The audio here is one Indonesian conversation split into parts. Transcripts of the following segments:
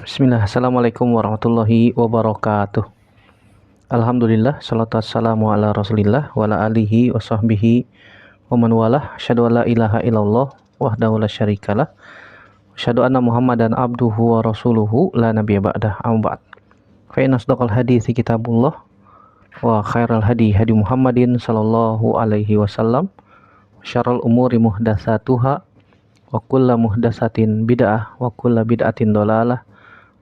Bismillah, Assalamualaikum warahmatullahi wabarakatuh. Alhamdulillah, salatu wassalamu ala rasulillah wa ala alihi wa sahbihi wa man walah. Asyhadu an la ilaha illallah wahdahu la syarikalah. Asyhadu anna Muhammadan abduhu wa rasuluhu la nabiyya ba'dah. Amma ba'd. Fa inna asdaqal hadithi kitabullah wa khairal hadi hadi Muhammadin sallallahu alaihi wasallam. Syarrul umuri muhdatsatuha wa kullu muhdatsatin bid'ah wa kullu bid'atin dhalalah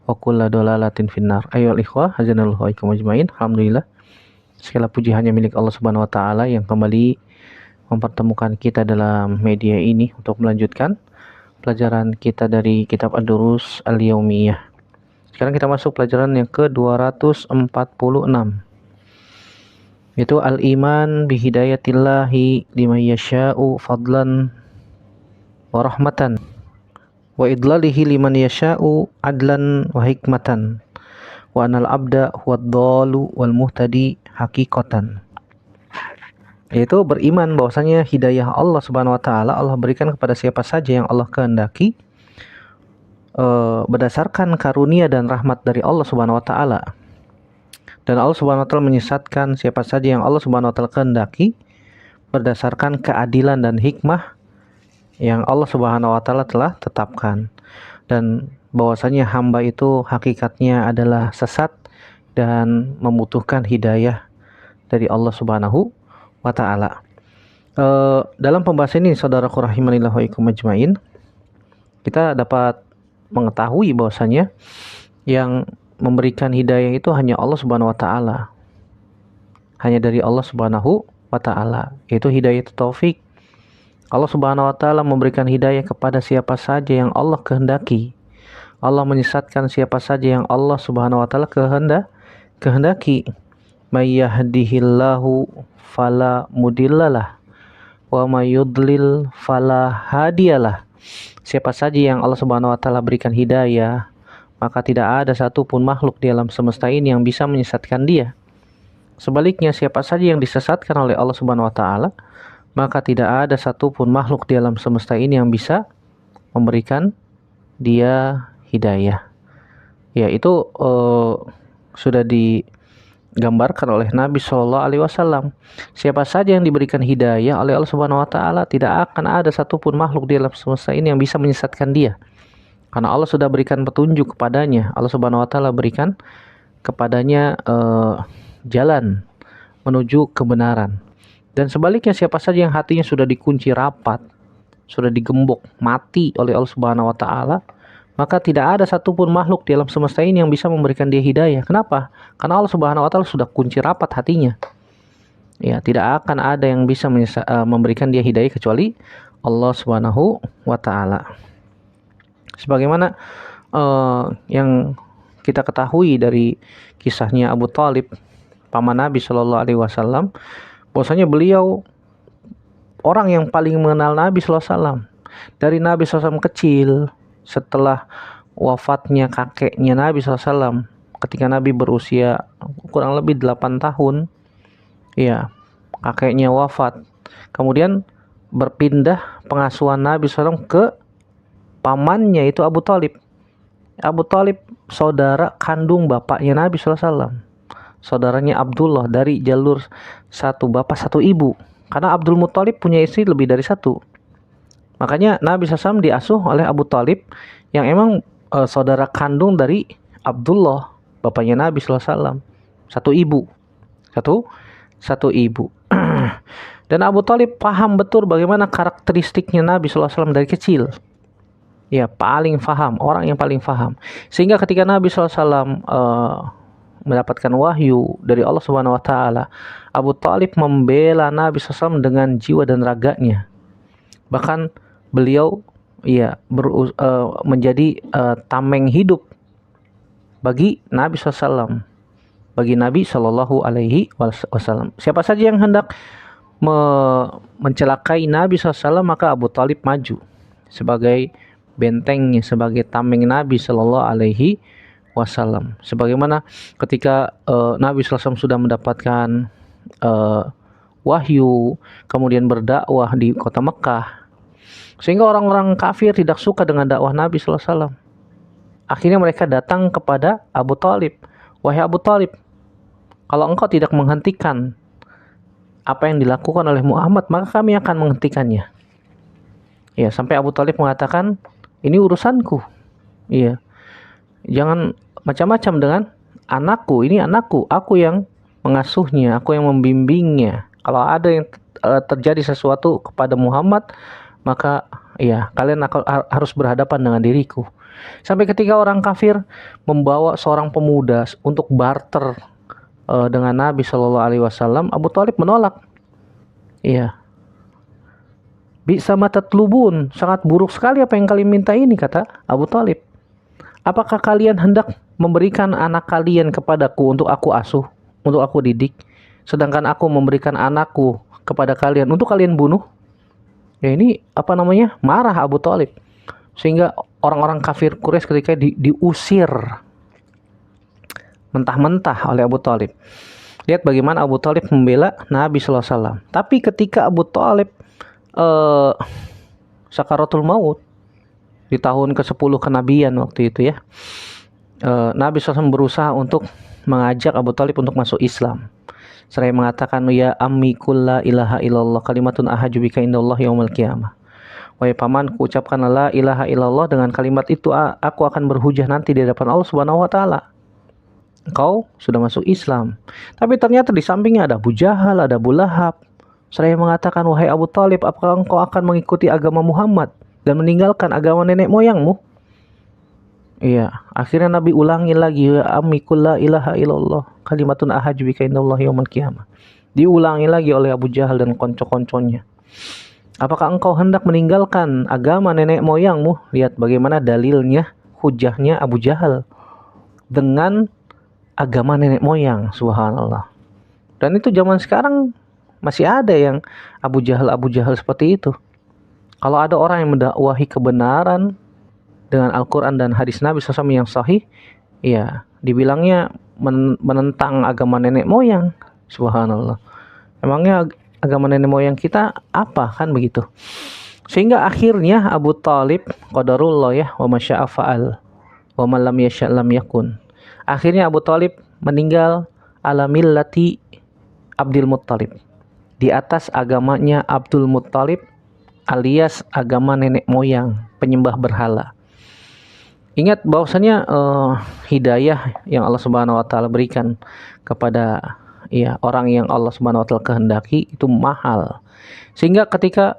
wa kullu dhalalatin finnar. Ayyuhal ikhwah, hazanallahu wa iyyakum ajmain. Alhamdulillah, segala puji hanya milik Allah Subhanahu wa taala yang kembali mempertemukan kita dalam media ini untuk melanjutkan pelajaran kita dari kitab Ad-Durus Al-Yaumiyah. Sekarang kita masuk pelajaran yang ke-246, yaitu al-iman bihidayatillahi liman yasha'u fadlan wa rahmatan wa idlalihi liman yasha'u adlan wa hikmatan wa anal abda huwad dhalu wal muhtadi haqiqatan. Yaitu beriman bahwasanya hidayah Allah Subhanahu wa taala Allah berikan kepada siapa saja yang Allah kehendaki berdasarkan karunia dan rahmat dari Allah Subhanahu wa taala. Dan Allah Subhanahu wa taala menyesatkan siapa saja yang Allah Subhanahu wa taala kehendaki berdasarkan keadilan dan hikmah yang Allah Subhanahu wa taala telah tetapkan, dan bahwasanya hamba itu hakikatnya adalah sesat dan membutuhkan hidayah dari Allah Subhanahu wa taala. Dalam pembahasan ini, saudaraku rahimanillah wa ikum ajmain, kita dapat mengetahui bahwasanya yang memberikan hidayah itu hanya Allah Subhanahu wa taala. Hanya dari Allah Subhanahu wa taala, yaitu hidayah taufik. Allah Subhanahu wa taala memberikan hidayah kepada siapa saja yang Allah kehendaki. Allah menyesatkan siapa saja yang Allah Subhanahu wa taala kehendaki. May yahdihillahu fala mudhillalah wa may yudlil fala hadiyalah. Siapa saja yang Allah Subhanahu wa taala berikan hidayah, maka tidak ada satupun makhluk di alam semesta ini yang bisa menyesatkan dia. Sebaliknya, siapa saja yang disesatkan oleh Allah Subhanahu wa taala, maka tidak ada satupun makhluk di alam semesta ini yang bisa memberikan dia hidayah. Ya, itu sudah digambarkan oleh Nabi Shallallahu Alaihi Wasallam. Siapa saja yang diberikan hidayah oleh Allah Subhanahu Wa Taala, tidak akan ada satupun makhluk di alam semesta ini yang bisa menyesatkan dia. Karena Allah sudah berikan petunjuk kepadanya. Allah Subhanahu Wa Taala berikan kepadanya jalan menuju kebenaran. Dan sebaliknya, siapa saja yang hatinya sudah dikunci rapat, sudah digembok mati oleh Allah Subhanahu wa taala, maka tidak ada satupun makhluk di alam semesta ini yang bisa memberikan dia hidayah. Kenapa? Karena Allah Subhanahu wa taala sudah kunci rapat hatinya. Ya, tidak akan ada yang bisa memberikan dia hidayah kecuali Allah Subhanahu wa taala. Sebagaimana yang kita ketahui dari kisahnya Abu Thalib, paman Nabi Shallallahu alaihi wasallam, bahwasanya beliau orang yang paling mengenal Nabi SAW. Dari Nabi SAW kecil, setelah wafatnya kakeknya Nabi SAW, ketika Nabi berusia kurang lebih 8 tahun, ya, kakeknya wafat. Kemudian berpindah pengasuhan Nabi SAW ke pamannya, itu Abu Thalib. Abu Thalib saudara kandung bapaknya Nabi SAW. Saudaranya Abdullah, dari jalur satu bapak satu ibu. Karena Abdul Muthalib punya istri lebih dari satu. Makanya Nabi SAW diasuh oleh Abu Thalib, yang emang saudara kandung dari Abdullah, bapaknya Nabi SAW. Satu ibu. Satu ibu. Dan Abu Thalib paham betul bagaimana karakteristiknya Nabi SAW dari kecil. Ya, paling paham, orang yang paling paham. Sehingga ketika Nabi SAW mendapatkan wahyu dari Allah Subhanahu wa taala, Abu Thalib membela Nabi SAW dengan jiwa dan raganya. Bahkan beliau menjadi tameng hidup bagi Nabi SAW, bagi Nabi Shallallahu alaihi wasallam. Siapa saja yang hendak mencelakai Nabi SAW, maka Abu Thalib maju sebagai bentengnya, sebagai tameng Nabi Shallallahu alaihi wasallam. Sebagaimana ketika Nabi SAW sudah mendapatkan wahyu, kemudian berdakwah di kota Mekah, sehingga orang-orang kafir tidak suka dengan dakwah Nabi SAW. Akhirnya mereka datang kepada Abu Thalib. Wahai Abu Thalib, kalau engkau tidak menghentikan apa yang dilakukan oleh Muhammad, maka kami akan menghentikannya. Ya, sampai Abu Thalib mengatakan, ini urusanku. Iya, jangan macam-macam dengan anakku. Ini anakku, aku yang mengasuhnya, aku yang membimbingnya. Kalau ada yang terjadi sesuatu kepada Muhammad, maka ya kalian harus berhadapan dengan diriku. Sampai ketika orang kafir membawa seorang pemuda untuk barter dengan Nabi Shallallahu Alaihi Wasallam, Abu Thalib menolak. Iya, bisa matatlubun, sangat buruk sekali apa yang kalian minta ini, kata Abu Thalib. Apakah kalian hendak memberikan anak kalian kepadaku untuk aku asuh, untuk aku didik, sedangkan aku memberikan anakku kepada kalian untuk kalian bunuh? Ya ini marah Abu Thalib, sehingga orang-orang kafir Quraisy ketika diusir mentah-mentah oleh Abu Thalib. Lihat bagaimana Abu Thalib membela Nabi Sallallahu Alaihi Wasallam. Tapi ketika Abu Thalib sakaratul maut di tahun ke-10 kenabian waktu itu ya, Nabi SAW berusaha untuk mengajak Abu Thalib untuk masuk Islam. Seraya mengatakan, ya ammi kulla ilaha illallah kalimatun ahaju bika indallah yaumil qiyamah. Wahai pamanku, ucapkanlah la ilaha illallah, dengan kalimat itu aku akan berhujah nanti di hadapan Allah Subhanahu wa taala. Engkau sudah masuk Islam. Tapi ternyata di sampingnya ada Abu Jahal, ada Abu Lahab. Seraya mengatakan, wahai Abu Thalib, apakah engkau akan mengikuti agama Muhammad dan meninggalkan agama nenek moyangmu? Iya, akhirnya Nabi ulangi lagi, ya ammi kulla ilaha illallah kalimatun ahaju bika indallahi yaumil qiyamah. Diulangi lagi oleh Abu Jahal dan konco-konconya. Apakah engkau hendak meninggalkan agama nenek moyangmu? Lihat bagaimana dalilnya, hujahnya Abu Jahal dengan agama nenek moyang, subhanallah. Dan itu zaman sekarang masih ada yang Abu Jahal seperti itu. Kalau ada orang yang mendakwahi kebenaran dengan Al-Quran dan hadis Nabi SAW yang sahih, ya dibilangnya menentang agama nenek moyang. Subhanallah. Emangnya agama nenek moyang kita apa, kan begitu? Sehingga akhirnya Abu Thalib, qadarullah ya, wa masya'a fa'al, wa man lam yasha' lam yakun. Akhirnya Abu Thalib meninggal ala millati Abdul Muttalib, di atas agamanya Abdul Muttalib, alias agama nenek moyang, penyembah berhala. Ingat bahwasanya hidayah yang Allah Subhanahu wa taala berikan kepada orang yang Allah Subhanahu wa taala kehendaki itu mahal. Sehingga ketika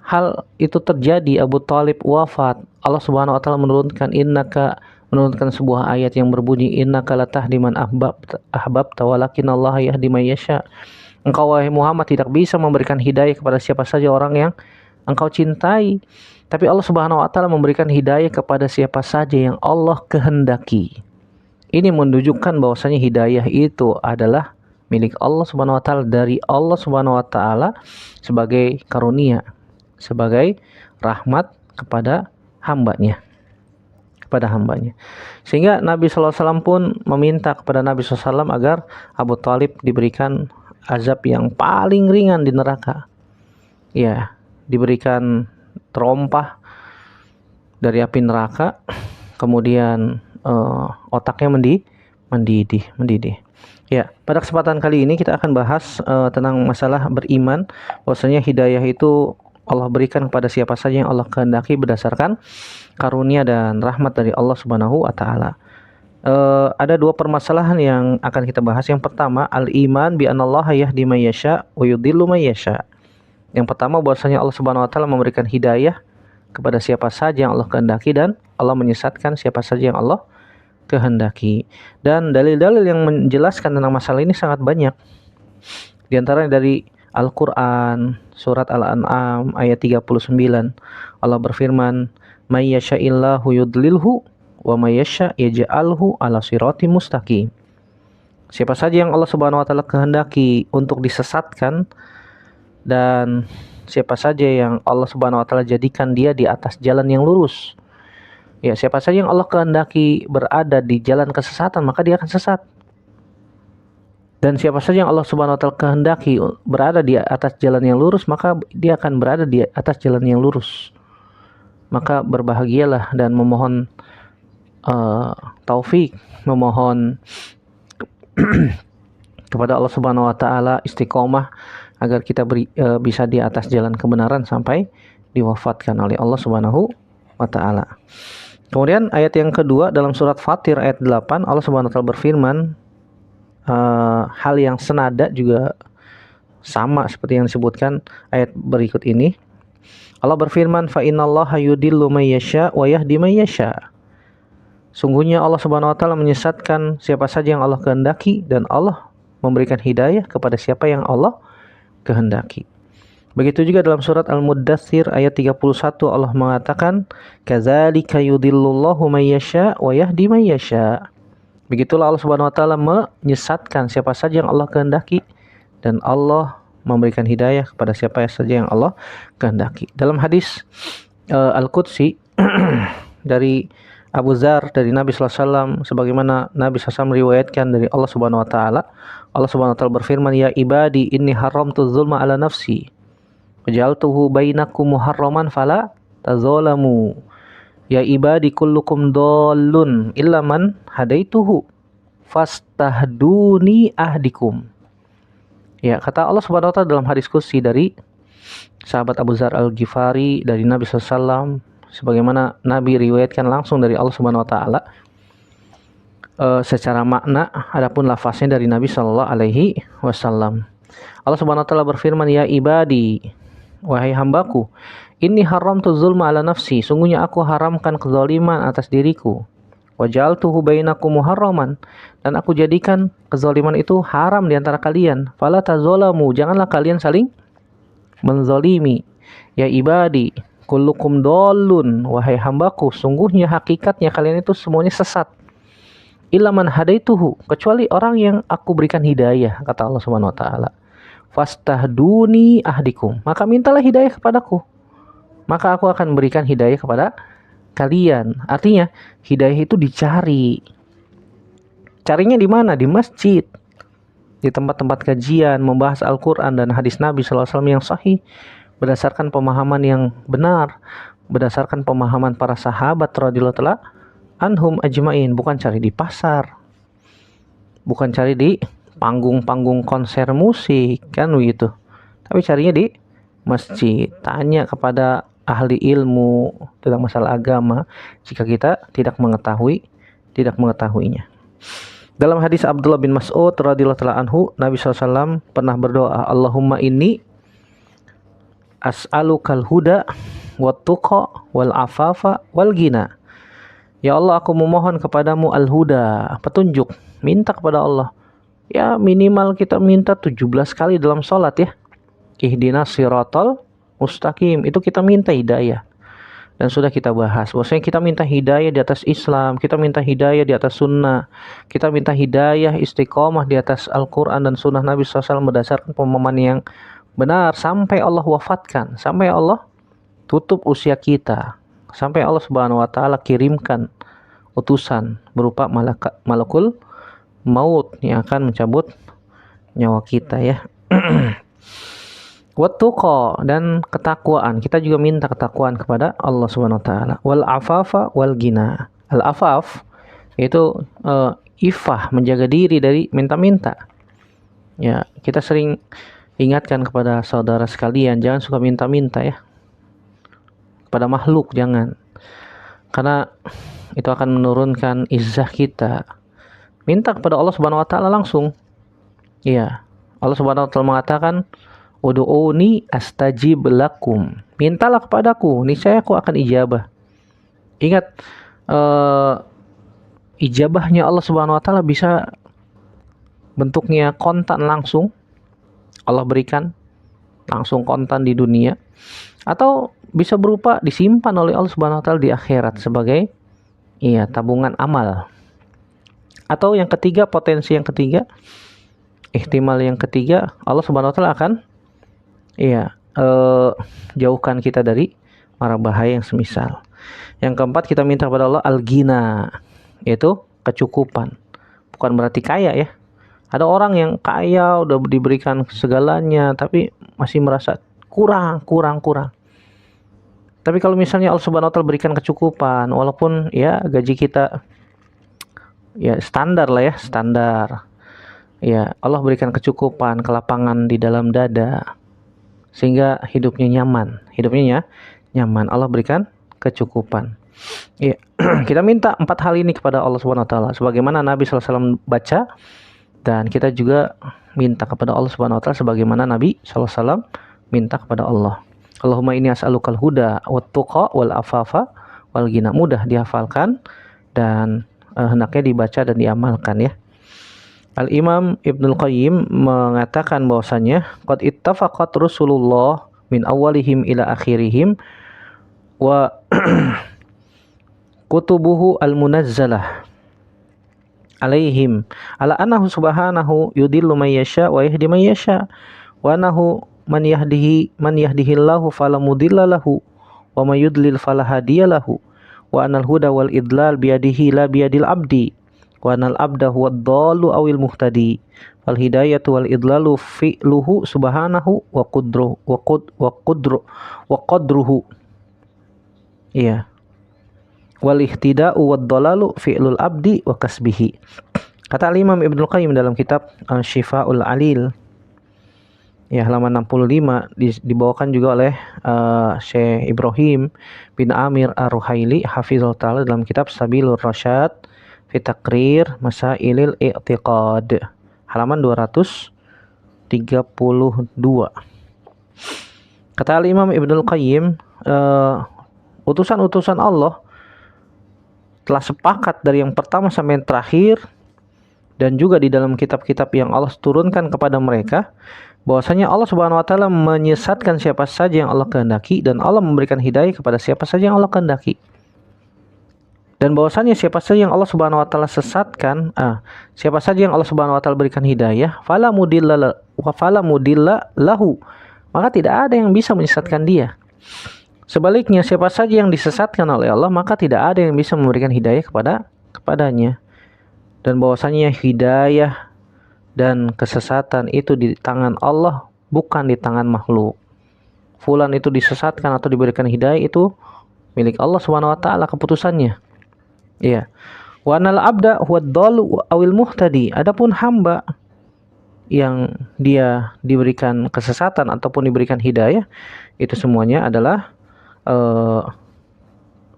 hal itu terjadi, Abu Thalib wafat, Allah Subhanahu wa taala menurunkan sebuah ayat yang berbunyi, innaka latahdi man ahbabta walakinallaha yahdi may yasha. Engkau wahai Muhammad tidak bisa memberikan hidayah kepada siapa saja orang yang engkau cintai, tapi Allah Subhanahu wa taala memberikan hidayah kepada siapa saja yang Allah kehendaki. Ini menunjukkan bahwasanya hidayah itu adalah milik Allah Subhanahu wa taala, dari Allah Subhanahu wa taala sebagai karunia, sebagai rahmat kepada hambanya. Sehingga Nabi sallallahu alaihi wasallam pun meminta kepada Nabi sallallahu alaihi wasallam agar Abu Thalib diberikan azab yang paling ringan di neraka. Ya, diberikan terompah dari api neraka, kemudian otaknya mendidih. Ya, pada kesempatan kali ini kita akan bahas tentang masalah beriman, bahwasanya hidayah itu Allah berikan kepada siapa saja yang Allah kehendaki berdasarkan karunia dan rahmat dari Allah Subhanahu wa taala. Ada dua permasalahan yang akan kita bahas. Yang pertama, al-iman bi anallaha yahdi may yasha wa yudhillu may yasha. Yang pertama, bahwasanya Allah Subhanahu wa taala memberikan hidayah kepada siapa saja yang Allah kehendaki, dan Allah menyesatkan siapa saja yang Allah kehendaki. Dan dalil-dalil yang menjelaskan tentang masalah ini sangat banyak. Di antaranya dari Al-Qur'an, surat Al-An'am ayat 39. Allah berfirman, "May yasha'illahu yudlilhu wa may yasha' yaj'alhu 'ala siratim mustaqim." Siapa saja yang Allah Subhanahu wa taala kehendaki untuk disesatkan, dan siapa saja yang Allah Subhanahu wa taala jadikan dia di atas jalan yang lurus. Ya, siapa saja yang Allah kehendaki berada di jalan kesesatan, maka dia akan sesat. Dan siapa saja yang Allah Subhanahu wa taala kehendaki berada di atas jalan yang lurus, maka dia akan berada di atas jalan yang lurus. Maka berbahagialah dan memohon taufik, memohon kepada Allah Subhanahu wa taala istiqomah agar kita bisa di atas jalan kebenaran sampai diwafatkan oleh Allah Subhanahu wa taala. Kemudian ayat yang kedua dalam surat Fatir ayat 8, Allah Subhanahu wa taala berfirman, hal yang senada juga sama seperti yang disebutkan ayat berikut ini. Allah berfirman, fa innallaha yudillu may yasha wa yahdi may yasha. Sungguhnya Allah Subhanahu wa taala menyesatkan siapa saja yang Allah kehendaki, dan Allah memberikan hidayah kepada siapa yang Allah kehendaki. Begitu juga dalam surat Al-Muddatsir ayat 31 Allah mengatakan, kadzalika yudhillullahu may yasha wa yahdi may yasha. Begitulah Allah Subhanahu wa taala menyesatkan siapa saja yang Allah kehendaki, dan Allah memberikan hidayah kepada siapa saja yang Allah kehendaki. Dalam hadis Al-Qudsi dari Abu Dzar dari Nabi sallallahu alaihi wasallam, sebagaimana Nabi sallallahu alaihi wasallam meriwayatkan dari Allah Subhanahu wa taala, Allah Subhanahu wa taala berfirman, ya ibadi inni haramtu dzulma ala nafsi wajaltuhu bainakum muharraman fala tazalamu. Ya ibadi kullukum dallun illa man hadaituhu fastahduni ahdikum. Ya, kata Allah Subhanahu wa taala dalam hadis qudsi dari sahabat Abu Dzar Al-Ghifari dari Nabi sallallahu alaihi wasallam, sebagaimana Nabi riwayatkan langsung dari Allah Subhanahu wa taala secara makna, adapun lafaznya dari Nabi sallallahu alaihi wasallam. Allah Subhanahu wa taala berfirman, ya ibadi, wahai hambaku, inni haramtu zulma ala nafsi, sungguhnya aku haramkan kezaliman atas diriku. Wajaltuhu bainakum muharraman, dan aku jadikan kezaliman itu haram di antara kalian. Fala tazalamu, janganlah kalian saling menzalimi. Ya ibadi kullukum dallun, wahai hambaku, sungguhnya hakikatnya kalian itu semuanya sesat. Illa man hadaituhu, kecuali orang yang aku berikan hidayah, kata Allah Subhanahu wa taala. Fastahduni ahdikum, maka mintalah hidayah kepadaku, maka aku akan berikan hidayah kepada kalian. Artinya hidayah itu dicari. Carinya di mana? Di masjid, di tempat-tempat kajian, membahas Al-Quran dan hadis Nabi sallallahu alaihi wasallam yang sahih, berdasarkan pemahaman yang benar, berdasarkan pemahaman para sahabat radhiyallahu taala anhum ajmain. Bukan cari di pasar, bukan cari di panggung-panggung konser musik, kan begitu, tapi carinya di masjid. Tanya kepada ahli ilmu tentang masalah agama jika kita tidak mengetahuinya. Dalam hadis Abdullah bin Mas'ud radhiyallahu taala anhu, Nabi SAW pernah berdoa, Allahumma inni as'alukal huda wat tuqa wal afafa wal ghina. Ya Allah, aku memohon kepadamu al-huda, petunjuk. Minta kepada Allah. Ya minimal kita minta 17 kali dalam sholat ya. Ihdinas siratal mustaqim, itu kita minta hidayah. Dan sudah kita bahas bahwasanya kita minta hidayah di atas Islam, kita minta hidayah di atas sunnah, kita minta hidayah istiqomah di atas Al-Quran dan sunnah Nabi SAW berdasarkan pemahaman yang benar sampai Allah wafatkan, sampai Allah tutup usia kita, sampai Allah Subhanahu wa taala kirimkan utusan berupa malakul maut yang akan mencabut nyawa kita ya. Wattuqa, dan ketakwaan, kita juga minta ketakwaan kepada Allah Subhanahu wa taala. Wal afafa wal ghina. Al afaf itu ifah, menjaga diri dari minta-minta. Ya, kita sering ingatkan kepada saudara sekalian, jangan suka minta-minta ya. Kepada makhluk jangan. Karena itu akan menurunkan izzah kita. Minta kepada Allah Subhanahu wa taala langsung. Iya. Allah Subhanahu wa taala mengatakan, ud'uni astajib lakum. Mintalah kepadaku, niscaya aku akan ijabah. Ingat, ijabahnya Allah Subhanahu wa taala bisa bentuknya kontan langsung. Allah berikan langsung kontan di dunia, atau bisa berupa disimpan oleh Allah Subhanahu wa taala di akhirat sebagai tabungan amal. Atau yang ketiga, potensi yang ketiga, ihtimal yang ketiga, Allah Subhanahu wa taala akan jauhkan kita dari mara bahaya yang semisal. Yang keempat, kita minta kepada Allah al-ghina, yaitu kecukupan. Bukan berarti kaya ya. Ada orang yang kaya udah diberikan segalanya tapi masih merasa kurang. Tapi kalau misalnya Allah Subhanahu wa taala berikan kecukupan, walaupun ya gaji kita ya standar lah ya, standar. Ya, Allah berikan kecukupan, kelapangan di dalam dada sehingga hidupnya nyaman. Nyaman. Allah berikan kecukupan. Ya, kita minta 4 hal ini kepada Allah Subhanahu wa taala sebagaimana Nabi sallallahu alaihi wasallam baca, dan kita juga minta kepada Allah Subhanahu wa taala sebagaimana Nabi sallallahu alaihi wasallam minta kepada Allah. Allahumma inni as'alukal huda wat tuqa wal afafa wal ghina. Mudah dihafalkan dan hendaknya dibaca dan diamalkan ya. Al-Imam Ibnul Qayyim mengatakan bahwasanya qad ittafaqat Rasulullah min awalihim ila akhirihim wa kutubuhu al-munazzalah alaihim ala annahu subhanahu yudillu man yasha wa yahdi man yasha wa annahu man yahdihillahu fala mudilla lahu wa may yudlil fala hadiya lahu wa anal huda wal idlal biyadihi la biyadil abdi wa anal abda huwa ad-dallu awil muhtadi wal hidayatu wal idlalu fi'luhu subhanahu wa qadruhu iya wal ihtida'u wad dalalu fi'lul abdi wa kasbihi. Kata Imam Ibnul Qayyim dalam kitab Syifaul Alil ya halaman 65 dibawakan juga oleh Syekh Ibrahim bin Amir Ar-Ruhaili hafizahullah taala dalam kitab Sabilur Rasyad fi Taqrir Masailil I'tiqad halaman 232. Kata Imam Ibnul Qayyim, utusan-utusan Allah telah sepakat dari yang pertama sampai yang terakhir dan juga di dalam kitab-kitab yang Allah turunkan kepada mereka bahwasanya Allah Subhanahu wa taala menyesatkan siapa saja yang Allah kehendaki dan Allah memberikan hidayah kepada siapa saja yang Allah kehendaki. Dan bahwasanya siapa saja yang Allah Subhanahu wa taala sesatkan, siapa saja yang Allah Subhanahu wa taala berikan hidayah, fala mudilla lahu, maka tidak ada yang bisa menyesatkan dia. Sebaliknya, siapa saja yang disesatkan oleh Allah, maka tidak ada yang bisa memberikan hidayah kepadanya. Dan bahwasanya hidayah dan kesesatan itu di tangan Allah, bukan di tangan makhluk. Fulan itu disesatkan atau diberikan hidayah itu milik Allah Subhanahu wa taala keputusannya. Iya. Wa anal abda huwa ad-dallu awil muhtadi. Adapun hamba yang dia diberikan kesesatan ataupun diberikan hidayah, itu semuanya adalah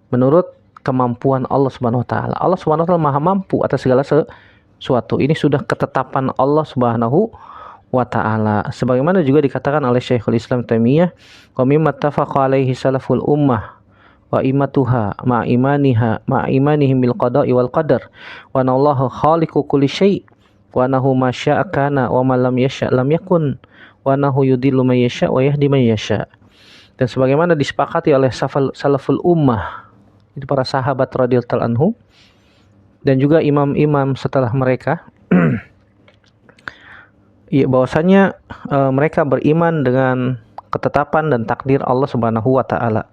menurut kemampuan Allah Subhanahu wa taala. Allah Subhanahu wa taala Maha mampu atas segala sesuatu. Ini sudah ketetapan Allah Subhanahu wa taala. Sebagaimana juga dikatakan oleh Syekhul Islam Taimiyah, "Wa mimma tafaqa alaihi salaful ummah wa imatuha ma imanihim bil qada'i wal qadar wa anallahu khaliqu kulli syai' wa annahu ma syaa kana wa ma lam yasha lam yakun wa annahu yudillu man yasha wa yahdi man yasha." Dan sebagaimana disepakati oleh salaful ummah, itu para sahabat radhiyallahu anhum dan juga imam-imam setelah mereka, ya bahwasanya mereka beriman dengan ketetapan dan takdir Allah Subhanahu wa taala.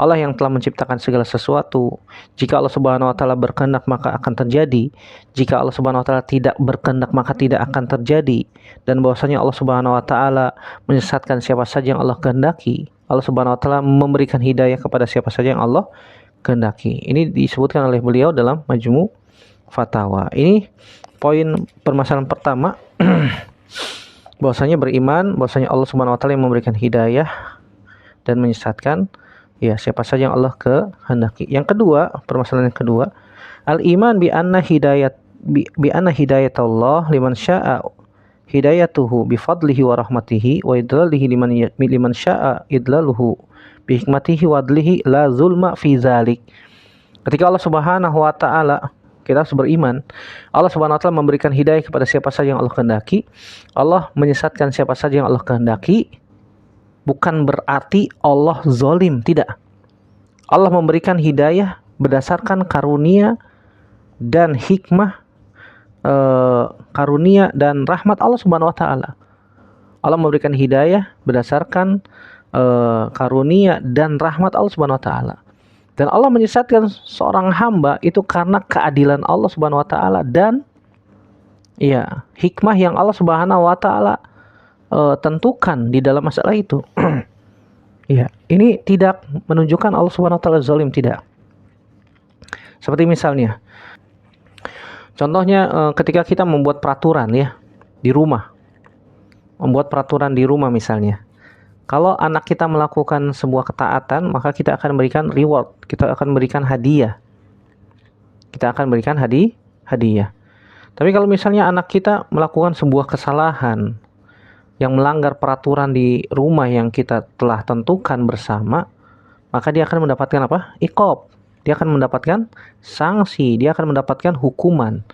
Allah yang telah menciptakan segala sesuatu. Jika Allah Subhanahu wa taala berkehendak maka akan terjadi. Jika Allah Subhanahu wa taala tidak berkehendak maka tidak akan terjadi. Dan bahwasanya Allah Subhanahu wa taala menyesatkan siapa saja yang Allah kehendaki. Allah Subhanahu wa taala memberikan hidayah kepada siapa saja yang Allah kehendaki. Ini disebutkan oleh beliau dalam Majmu' Fatawa. Ini poin permasalahan pertama. Bahwasanya beriman, bahwasanya Allah Subhanahu wa taala yang memberikan hidayah dan menyesatkan ya siapa saja yang Allah kehendaki. Yang kedua, permasalahan yang kedua, al-iman bi anna hidayat Allah liman syaa hidayatuhu bi fadlihi wa rahmatihi wa idlalihi liman syaa idlaluhu bi hikmatihi wa adlihi la zulma fi zalik. Ketika Allah Subhanahu wa taala, kita harus beriman, Allah Subhanahu wa taala memberikan hidayah kepada siapa saja yang Allah kehendaki. Allah menyesatkan siapa saja yang Allah kehendaki. Bukan berarti Allah zalim, tidak. Allah memberikan hidayah berdasarkan karunia dan hikmah, karunia dan rahmat Allah Subhanahu wa taala. Allah memberikan hidayah berdasarkan karunia dan rahmat Allah Subhanahu wa taala. Dan Allah menyesatkan seorang hamba itu karena keadilan Allah Subhanahu wa taala dan ya, hikmah yang Allah Subhanahu wa taala tentukan di dalam masalah itu. Ya, ini tidak menunjukkan Allah Subhanahu wa taala zalim, tidak. Seperti misalnya Contohnya ketika kita membuat peraturan ya di rumah, membuat peraturan di rumah misalnya. Kalau anak kita melakukan sebuah ketaatan, maka kita akan berikan reward, kita akan berikan hadiah. Kita akan berikan hadiah. Tapi kalau misalnya anak kita melakukan sebuah kesalahan yang melanggar peraturan di rumah yang kita telah tentukan bersama, maka dia akan mendapatkan apa? Iqab. Dia akan mendapatkan sanksi, dia akan mendapatkan hukuman.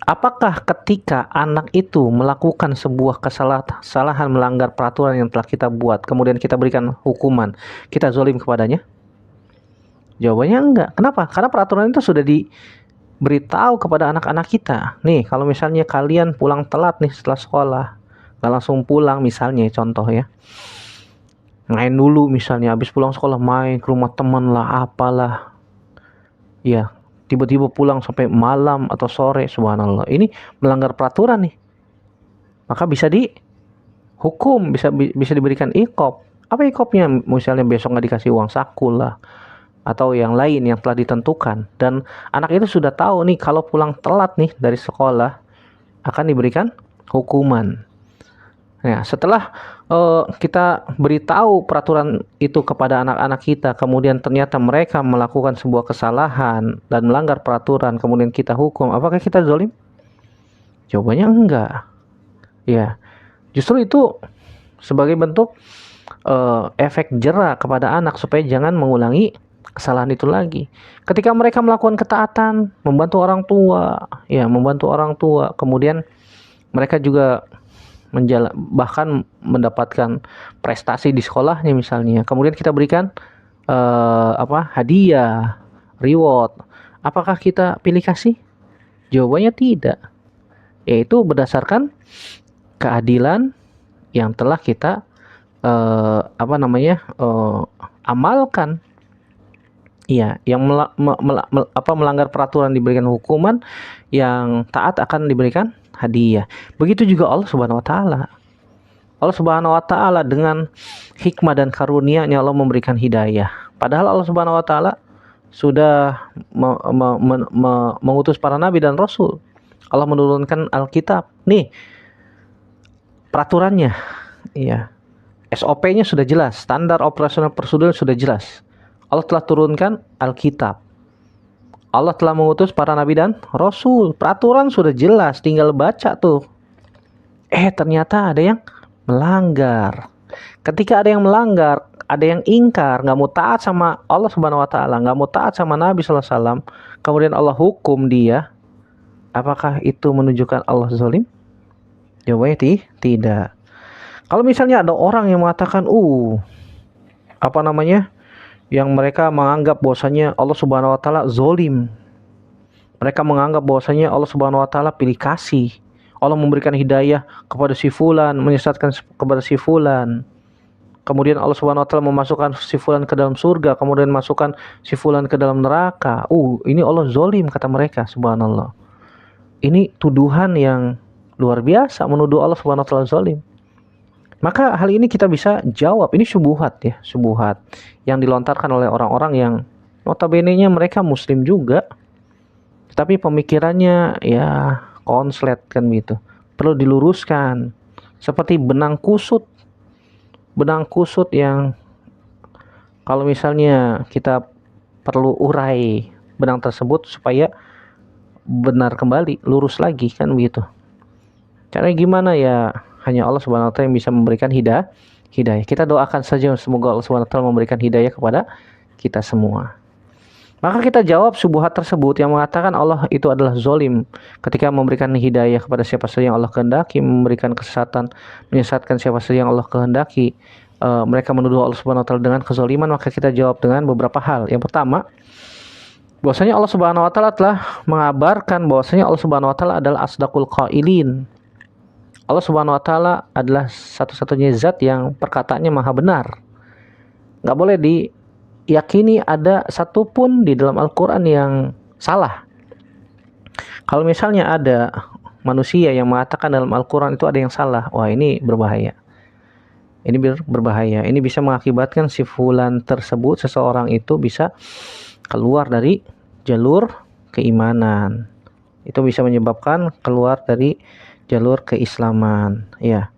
Apakah ketika anak itu melakukan sebuah kesalahan melanggar peraturan yang telah kita buat, kemudian kita berikan hukuman, kita zalim kepadanya? Jawabannya enggak. Kenapa? Karena peraturan itu sudah diberitahu kepada anak-anak kita. Nih, kalau misalnya kalian pulang telat nih setelah sekolah, nggak langsung pulang misalnya, contoh ya. Main dulu misalnya, habis pulang sekolah main ke rumah teman lah, apalah. Ya, tiba-tiba pulang sampai malam atau sore, subhanallah. Ini melanggar peraturan nih. Maka bisa dihukum, bisa diberikan iqab. Apa iqabnya? Misalnya besok nggak dikasih uang saku lah, atau yang lain yang telah ditentukan. Dan anak itu sudah tahu nih, kalau pulang telat nih dari sekolah akan diberikan hukuman. Nah, setelah kita beritahu peraturan itu kepada anak-anak kita, kemudian ternyata mereka melakukan sebuah kesalahan dan melanggar peraturan, kemudian kita hukum, apakah kita zalim? Jawabannya enggak. Ya, justru itu sebagai bentuk efek jera kepada anak supaya jangan mengulangi kesalahan itu lagi. Ketika mereka melakukan ketaatan, membantu orang tua, kemudian mereka juga bahkan mendapatkan prestasi di sekolahnya misalnya. Kemudian kita berikan hadiah, reward. Apakah kita pilih kasih? Jawabannya tidak. Yaitu berdasarkan keadilan yang telah kita amalkan. Iya, yang melanggar peraturan diberikan hukuman, yang taat akan diberikan hadiah. Begitu juga Allah Subhanahu wa taala. Allah Subhanahu wa taala dengan hikmah dan karunia-Nya Allah memberikan hidayah. Padahal Allah Subhanahu wa taala sudah mengutus para nabi dan rasul. Allah menurunkan Alkitab. Nih, peraturannya. Iya. SOP-nya sudah jelas, standar operasional prosedur sudah jelas. Allah telah turunkan Alkitab. Allah telah mengutus para nabi dan rasul. Peraturan sudah jelas, tinggal baca tuh. Ternyata ada yang melanggar. Ketika ada yang melanggar, ada yang ingkar, nggak mau taat sama Allah Subhanahu wa taala, nggak mau taat sama Nabi sallallahu alaihi wasallam, kemudian Allah hukum dia, apakah itu menunjukkan Allah zalim? Jawabannya tidak. Kalau misalnya ada orang yang mengatakan, yang mereka menganggap bahwasanya Allah Subhanahu wa taala zalim. Mereka menganggap bahwasanya Allah Subhanahu wa taala pilih kasih. Allah memberikan hidayah kepada si fulan, menyesatkan kepada si fulan. Kemudian Allah Subhanahu wa taala memasukkan si fulan ke dalam surga, kemudian masukkan si fulan ke dalam neraka. Ini Allah zalim, kata mereka, subhanallah. Ini tuduhan yang luar biasa, menuduh Allah Subhanahu wa taala zalim. Maka hal ini kita bisa jawab, ini syubhat ya, syubhat yang dilontarkan oleh orang-orang yang notabene-nya mereka muslim juga, tetapi pemikirannya ya konslet kan gitu. Perlu diluruskan. Seperti benang kusut yang kalau misalnya kita perlu urai benang tersebut supaya benar kembali, lurus lagi kan begitu. Caranya gimana ya? Hanya Allah Subhanahu wa taala yang bisa memberikan hidayah. Kita doakan saja semoga Allah Subhanahu wa taala memberikan hidayah kepada kita semua. Maka kita jawab syubhat tersebut yang mengatakan Allah itu adalah zalim ketika memberikan hidayah kepada siapa saja yang Allah kehendaki, memberikan kesesatan, menyesatkan siapa saja yang Allah kehendaki. Mereka menuduh Allah Subhanahu wa taala dengan kezaliman, maka kita jawab dengan beberapa hal. Yang pertama, bahwasanya Allah Subhanahu wa taala telah mengabarkan bahwasanya Allah Subhanahu wa taala adalah asdaqul qailin. Allah Subhanahu wa taala adalah satu-satunya zat yang perkataannya maha benar. Nggak boleh diyakini ada satupun di dalam Al-Quran yang salah. Kalau misalnya ada manusia yang mengatakan dalam Al-Quran itu ada yang salah, wah ini berbahaya. Ini berbahaya. Ini bisa mengakibatkan si fulan tersebut, seseorang itu bisa keluar dari jalur keimanan. Itu bisa menyebabkan keluar dari jalur keislaman. Ya.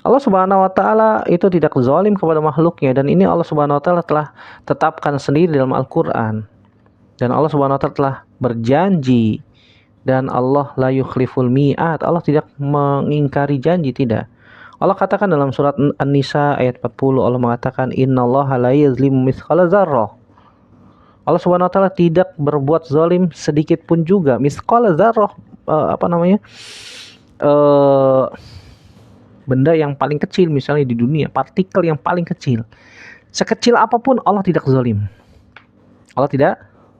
Allah Subhanahu wa taala itu tidak zalim kepada makhluknya, dan ini Allah Subhanahu wa taala telah tetapkan sendiri dalam Al-Qur'an. Dan Allah Subhanahu wa taala telah berjanji, dan Allah la yukhliful mi'ad. Allah tidak mengingkari janji, tidak. Allah katakan dalam surat An-Nisa ayat 40, Allah mengatakan innallaha la yuzlimu mithqala dzarrah. Allah Subhanahu wa taala tidak berbuat zalim sedikit pun juga. Mithqala dzarrah benda yang paling kecil misalnya di dunia, partikel yang paling kecil. Sekecil apapun Allah tidak zalim. Allah tidak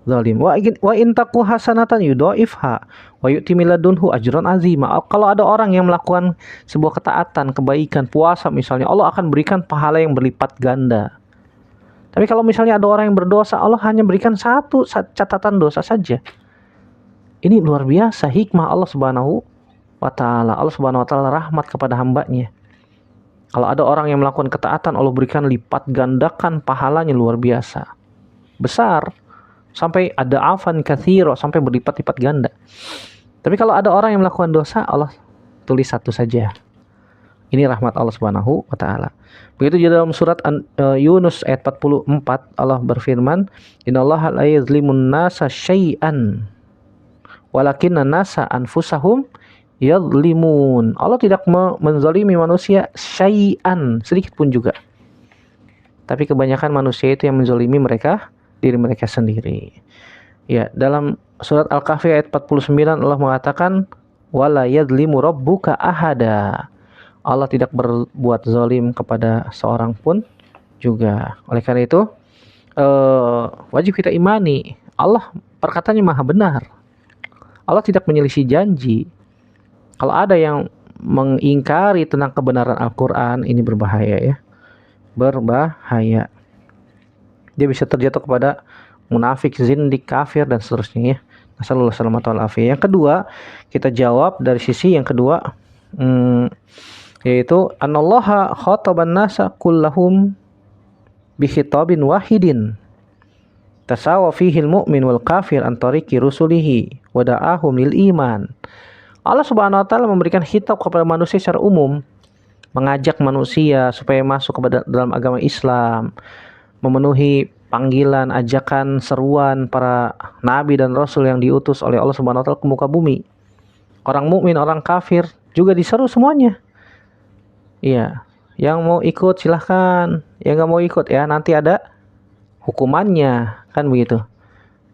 zalim. Wa in taku hasanatan yudhaifha wa yu'ti min ladunhu ajran azima. Kalau ada orang yang melakukan sebuah ketaatan, kebaikan, puasa misalnya, Allah akan berikan pahala yang berlipat ganda. Tapi kalau misalnya ada orang yang berdosa, Allah hanya berikan satu catatan dosa saja. Ini luar biasa hikmah Allah Subhanahu wa ta'ala. Allah Subhanahu wa ta'ala rahmat kepada hambanya. Kalau ada orang yang melakukan ketaatan, Allah berikan lipat gandakan pahalanya, luar biasa besar, sampai ada afan katsira, sampai berlipat-lipat ganda. Tapi kalau ada orang yang melakukan dosa, Allah tulis satu saja. Ini rahmat Allah Subhanahu wa ta'ala. Begitu juga dalam surat Yunus ayat 44, Allah berfirman, innallaha la yuzlimun nasa syai'an walakinnan nasa anfusahum yadhlimun. Allah tidak menzalimi manusia syai'an, sedikit pun juga. Tapi kebanyakan manusia itu yang menzalimi diri mereka sendiri. Ya, dalam surat Al-Kahfi ayat 49 Allah mengatakan wala yadhlimu rabbuka ahada. Allah tidak berbuat zalim kepada seorang pun juga. Oleh karena itu wajib kita imani Allah perkataannya maha benar. Allah tidak menyelisih janji. Kalau ada yang mengingkari tentang kebenaran Al-Quran, ini berbahaya ya. Berbahaya. Dia bisa terjatuh kepada munafik, zindik, kafir, dan seterusnya ya. Nasallallahu salamatu wal afiyah. Yang kedua, kita jawab dari sisi yang kedua, yaitu anallaha khataban nasa kullahum bi khitabin wahidin tasawa fihi al-mu'min wal kafir an tariqi rusulihi wa da'ahum lil iman. Allah Subhanahu wa taala memberikan khitab kepada manusia secara umum, mengajak manusia supaya masuk kepada dalam agama Islam, memenuhi panggilan, ajakan, seruan para nabi dan rasul yang diutus oleh Allah Subhanahu wa taala ke muka bumi. Orang mukmin, orang kafir juga diseru semuanya. Iya, yang mau ikut silahkan, yang nggak mau ikut ya nanti ada hukumannya, kan begitu.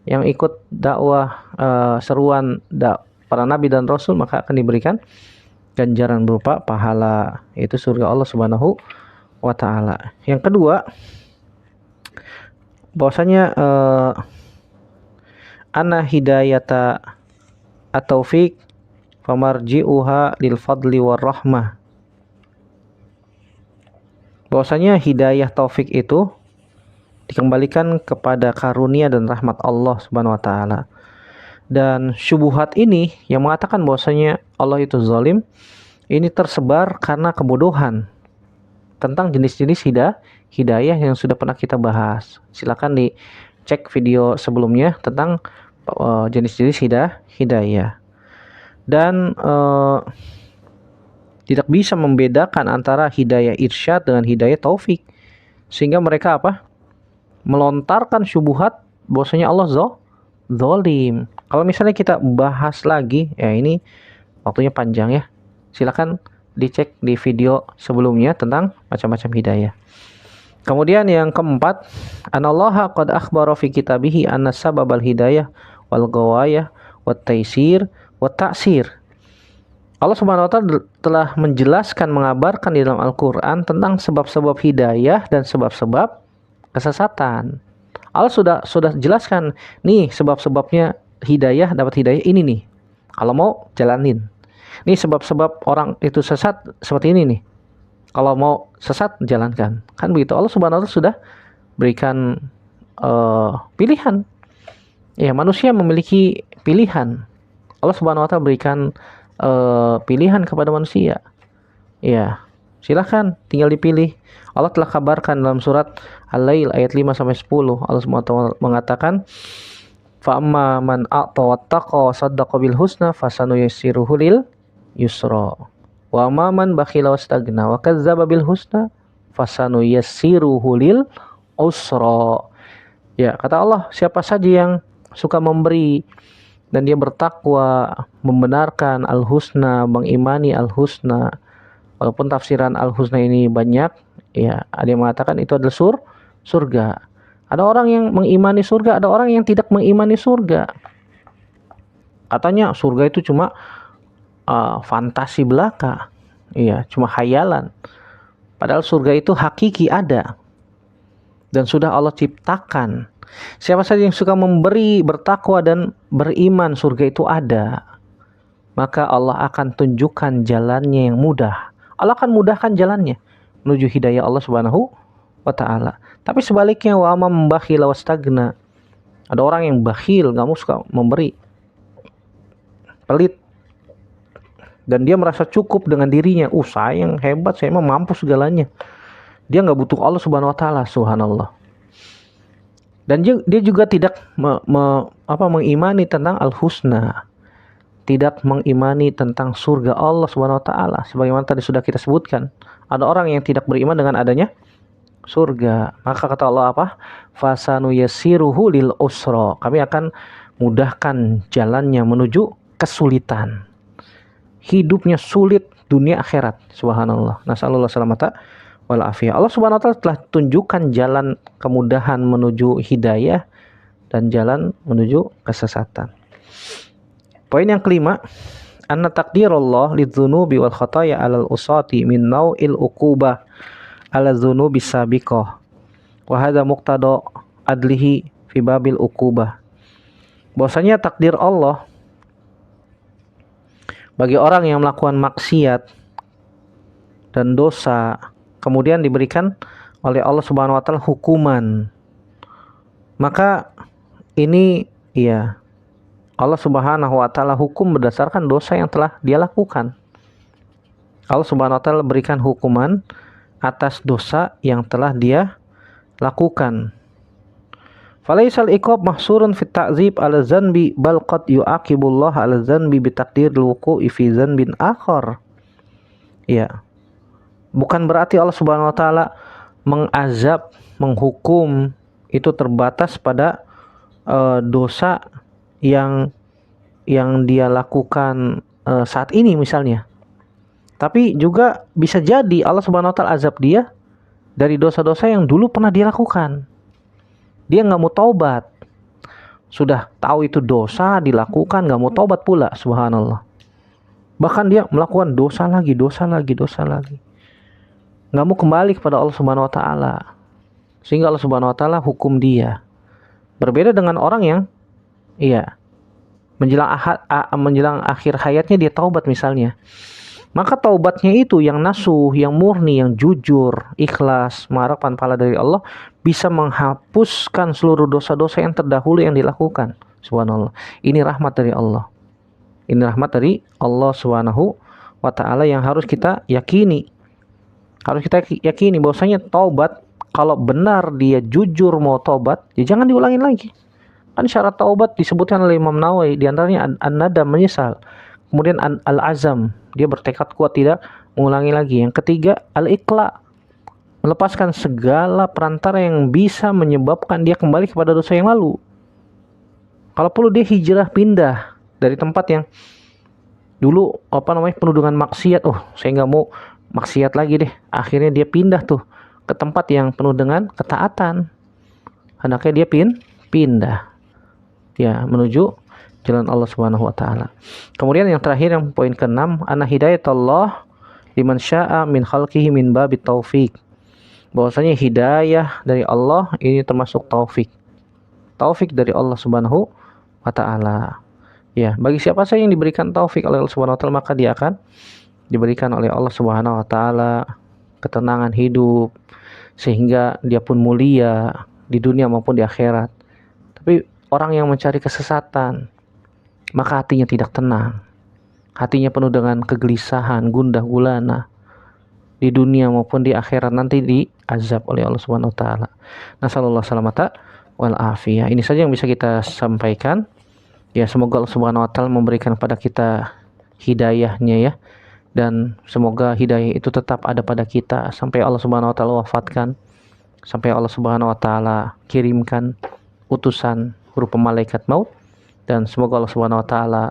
Yang ikut dakwah seruan para nabi dan rasul maka akan diberikan ganjaran berupa pahala, yaitu surga Allah Subhanahu wa taala. Yang kedua, bahwasanya anna hidayata at-taufiq famarji'uha lil fadli war rahmah. Bahwasanya hidayah taufik itu dikembalikan kepada karunia dan rahmat Allah Subhanahu wa taala. Dan syubhat ini yang mengatakan bahwasanya Allah itu zalim, ini tersebar karena kebodohan tentang jenis-jenis hidayah yang sudah pernah kita bahas. Silakan dicek video sebelumnya tentang jenis-jenis hidayah. Dan tidak bisa membedakan antara hidayah irsyad dengan hidayah taufik, sehingga mereka melontarkan syubhat bahwasanya Allah zalim. Kalau misalnya kita bahas lagi, ya ini waktunya panjang ya. Silakan dicek di video sebelumnya tentang macam-macam hidayah. Kemudian yang keempat, anallaha qad akhbara fi kitabihi anna sababal hidayah wal ghawayah wat taisir wat ta'sir. Allah Subhanahu wa taala telah menjelaskan, mengabarkan di dalam Al-Qur'an tentang sebab-sebab hidayah dan sebab-sebab kesesatan. Allah sudah jelaskan nih sebab-sebabnya hidayah, dapat hidayah ini nih. Kalau mau jalanin. Nih sebab-sebab orang itu sesat seperti ini nih. Kalau mau sesat jalankan. Kan begitu. Allah Subhanahu wa taala sudah berikan pilihan. Ya, manusia memiliki pilihan. Allah Subhanahu wa taala berikan pilihan kepada manusia. Ya, silahkan tinggal dipilih. Allah telah kabarkan dalam surat Al-Lail ayat 5 sampai 10. Allah SWT mengatakan, Fa amma man a'ta wattaqa wa saddaqa bil husna fasanuyassiruhu lil yusra. Wa amma man bakhila wastagna wa kadzdzaba bil husna fasanuyassiruhu lil usra. Ya, kata Allah, siapa saja yang suka memberi dan dia bertakwa, membenarkan al-husna, mengimani al-husna. Walaupun tafsiran al-husna ini banyak, ya, ada yang mengatakan itu adalah surga. Ada orang yang mengimani surga, ada orang yang tidak mengimani surga. Katanya surga itu cuma fantasi belaka. Iya, cuma khayalan. Padahal surga itu hakiki ada. Dan sudah Allah ciptakan. Siapa saja yang suka memberi, bertakwa dan beriman, surga itu ada. Maka Allah akan tunjukkan jalannya yang mudah. Allah akan mudahkan jalannya menuju hidayah Allah Subhanahu wa ta'ala. Tapi sebaliknya, wa amma membakhila wastagna. Ada orang yang bakhil, gak mau suka memberi, pelit, dan dia merasa cukup dengan dirinya. Saya yang hebat, saya mah mampu segalanya. Dia gak butuh Allah Subhanahu wa ta'ala, subhanallah. Dan dia juga tidak mengimani tentang al-husna, tidak mengimani tentang surga Allah Subhanahu wa ta'ala. Sebagaimana tadi sudah kita sebutkan, ada orang yang tidak beriman dengan adanya surga. Maka kata Allah apa? Fasanuyassiruhu lil usra. Kami akan mudahkan jalannya menuju kesulitan. Hidupnya sulit dunia akhirat. Subhanallah. Nasallallahu salamata wal afiyah. Allah Subhanahu wa ta'ala telah tunjukkan jalan kemudahan menuju hidayah dan jalan menuju kesesatan. Poin yang kelima, anna takdirullah lidzunubi wal khataya 'alal usati min nau'il uqubah 'ala dzunubi sabiqah. Wa hadza muqtada adlihi fi babil uqubah. Bahwasanya takdir Allah bagi orang yang melakukan maksiat dan dosa, kemudian diberikan oleh Allah Subhanahu wa ta'ala hukuman. Maka ini ya, Allah Subhanahu wa ta'ala hukum berdasarkan dosa yang telah dia lakukan. Allah Subhanahu wa ta'ala berikan hukuman atas dosa yang telah dia lakukan. Falaisal iqab mahsurun fit ta'zib ala zanbi bal qad yu'aqibullah ala zanbi bi taqdiril wuqu'i fi zanbin akhar. Ya. Bukan berarti Allah Subhanahu wa ta'ala mengazab, menghukum itu terbatas pada dosa yang dia lakukan saat ini misalnya. Tapi juga bisa jadi Allah Subhanahu wa ta'ala azab dia dari dosa-dosa yang dulu pernah dia lakukan. Dia gak mau taubat. Sudah tahu itu dosa dilakukan, gak mau taubat pula, subhanallah. Bahkan dia melakukan dosa lagi. Gak mau kembali kepada Allah Subhanahu wa ta'ala. Sehingga Allah Subhanahu wa ta'ala hukum dia. Berbeda dengan orang yang menjelang akhir hayatnya dia taubat misalnya. Maka taubatnya itu yang nasuh, yang murni, yang jujur, ikhlas, mengharapkan pahala dari Allah, bisa menghapuskan seluruh dosa-dosa yang terdahulu yang dilakukan. Subhanallah. Ini rahmat dari Allah. Ini rahmat dari Allah Subhanahu wa ta'ala yang harus kita yakini. Harus kita yakini bahwasanya taubat, kalau benar dia jujur mau taubat, ya jangan diulangin lagi. Kan syarat taubat disebutkan oleh Imam Nawawi, di antaranya an-nadam, menyesal. Kemudian al-azam, dia bertekad kuat tidak mengulangi lagi. Yang ketiga, al-iqla, melepaskan segala perantara yang bisa menyebabkan dia kembali kepada dosa yang lalu. Kalau perlu dia hijrah, pindah dari tempat yang dulu penuh dengan maksiat. Saya nggak mau maksiat lagi deh. Akhirnya dia pindah tuh ke tempat yang penuh dengan ketaatan. Hendaknya dia pindah ya menuju jalan Allah Subhanahu wa ta'ala. Kemudian yang terakhir, yang poin ke-6, anna hidayatullah liman syaa min khalqihi min babit taufik. Bahwasanya hidayah dari Allah ini termasuk taufik. Taufik dari Allah Subhanahu wa ta'ala. Ya, bagi siapa saja yang diberikan taufik oleh Allah Subhanahu wa ta'ala, maka dia akan diberikan oleh Allah Subhanahu wa ta'ala ketenangan hidup, sehingga dia pun mulia di dunia maupun di akhirat. Tapi orang yang mencari kesesatan, maka hatinya tidak tenang. Hatinya penuh dengan kegelisahan, gundah gulana. Di dunia maupun di akhirat nanti diazab oleh Allah Subhanahu wa ta'ala. Nasallallahu salamata wal afiyah. Ini saja yang bisa kita sampaikan. Ya, semoga Allah Subhanahu wa taala memberikan kepada kita hidayahnya ya. Dan semoga hidayah itu tetap ada pada kita sampai Allah Subhanahu wa taala wafatkan, sampai Allah Subhanahu wa taala kirimkan utusan berupa malaikat maut, dan semoga Allah Subhanahu wa taala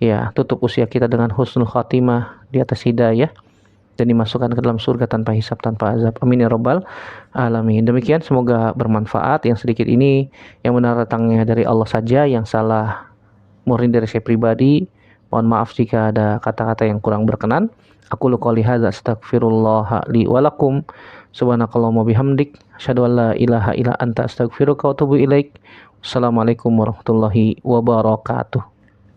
ya tutup usia kita dengan husnul khatimah di atas hidayah dan dimasukkan ke dalam surga tanpa hisab, tanpa azab. Amin ya rabbal alamin. Demikian, semoga bermanfaat. Yang sedikit ini yang benar datangnya dari Allah saja, yang salah murni dari saya pribadi. Mohon maaf jika ada kata-kata yang kurang berkenan. Aku qouli hadza astaghfirullah li wa lakum. Subhanakallahumma bihamdik asyhadu an la ilaha illa anta astaghfiruka wa atubu ilaik. Wassalamualaikum warahmatullahi wabarakatuh.